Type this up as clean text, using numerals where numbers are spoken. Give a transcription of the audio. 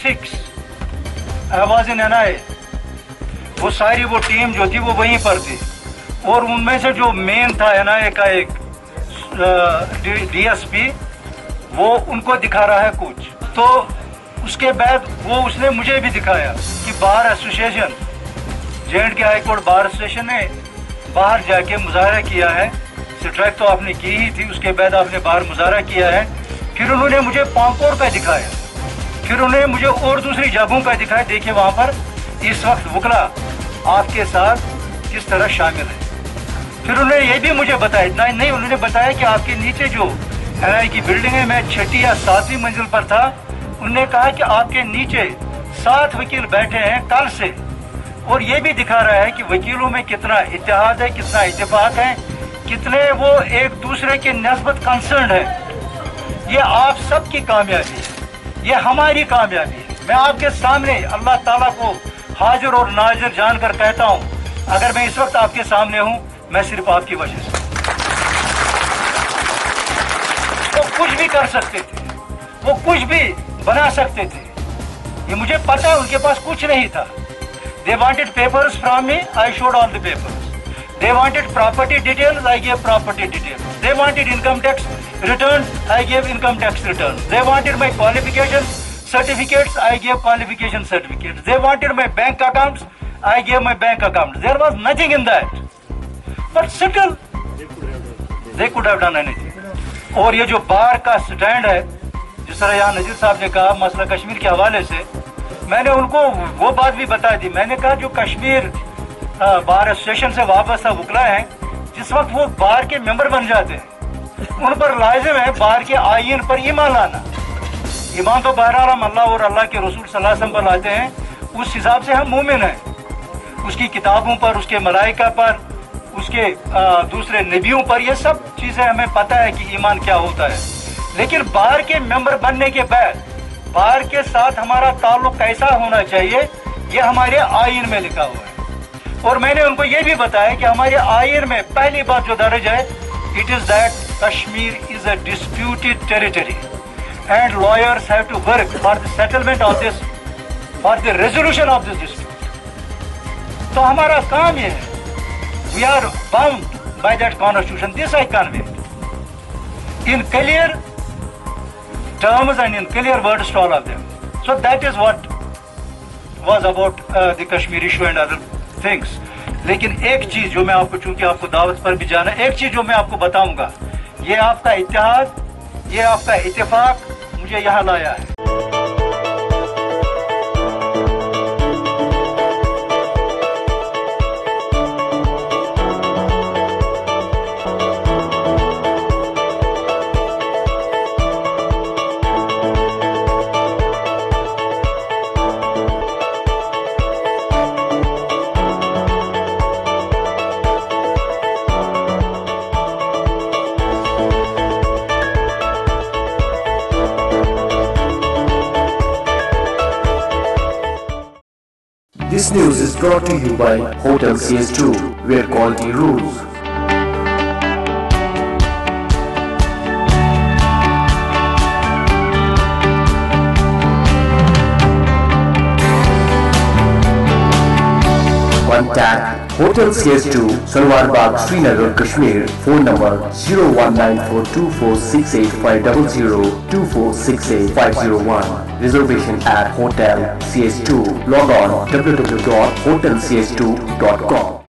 6 I was in NIA। वो सारी वो टीम जो थी वो वहीं पर थी, और उनमें से जो मेन था NIA का एक DSP, वो उनको दिखा रहा है कुछ। तो उसके बाद वो उसने मुझे भी दिखाया कि bar association, J&K high court bar association ने बाहर जाके मुजाहरा किया है। स्ट्राइक तो आपने की ही थी, उसके बाद आपने बाहर मुजाहरा किया है। फिर उन्होंने मुझे पांपोर का दिखाया, फिर उन्होंने मुझे और दूसरी जगहों का दिखाया। देखिए वहाँ पर इस वक्त वकला आपके साथ किस तरह शामिल है। फिर उन्होंने ये भी मुझे बताया, इतना नहीं, उन्होंने बताया कि आपके नीचे जो NIA की बिल्डिंग है, मैं 6ठी या 7वीं मंजिल पर था। उन्होंने कहा कि आपके नीचे 7 वकील बैठे हैं कल से, और ये भी दिखा रहा है कि वकीलों में कितना इत्तेहाद है, कितना इत्तेफाक है, कितने वो एक दूसरे के नस्बत कंसर्न है। ये आप सबकी कामयाबी है, ये हमारी कामयाबी है। मैं आपके सामने अल्लाह ताला को हाजिर और नाजिर जानकर कहता हूँ, अगर मैं इस वक्त आपके सामने हूँ, मैं सिर्फ आपकी वजह से। वो कुछ भी कर सकते थे, वो कुछ भी बना सकते थे, ये मुझे पता है। उनके पास कुछ नहीं था। They wanted papers from me, I showed all the papers. They wanted property details, I gave property details. They wanted income tax returns, I gave income tax returns. They wanted my qualification certificates, I gave qualification certificates. They wanted my bank accounts, I gave my bank accounts. There was nothing in that. But still, they could have done anything. और ये जो बार का stand है, जिस तरह यहाँ नजीर साहब ने कहा मसला कश्मीर के हवाले से, मैंने उनको वो बात भी बता दी। मैंने कहा जो कश्मीर बार एसोसिएशन से वाबस्ता वकला हैं, जिस वक्त वो बार के मेंबर बन जाते हैं, उन पर लाजिम है बार के आईन पर ईमान लाना। ईमान तो बहरहाल हम अल्लाह और अल्लाह के रसूल सल्लल्लाहु अलैहि वसल्लम पर लाते हैं, उस हिसाब से हम मोमिन हैं। उसकी किताबों पर, उसके मलाइका पर, उसके दूसरे नबियों पर, ये सब चीज़ें हमें पता है कि ईमान क्या होता है। लेकिन बार के मेंबर बनने के बाद बार के साथ हमारा ताल्लुक कैसा होना चाहिए, ये हमारे आईन में लिखा हुआ है। और मैंने उनको ये भी बताया कि हमारे आईन में पहली बात जो दर्ज है, it is that Kashmir is a disputed territory and lawyers have to work for the settlement of this, for the resolution of this dispute. तो हमारा काम ये है, we are bound by that constitution, this I convey in clear terms and in clear words to all of them. So that is what was about the Kashmir issue and other things. लेकिन एक चीज जो मैं आपको, चूंकि आपको दावत पर भी जाना, एक चीज जो मैं आपको बताऊंगा, ये आपका इत्तेहाद, ये आपका इत्तेफाक मुझे यहाँ लाया है। This news is brought to you by Hotel CS2, where quality rules. Contact Hotel CS2, Salwar Bagh, Srinagar, Kashmir. Phone number 0194246850, 24685001. Reservation at Hotel CS2. Log on www.hotelcs2.com.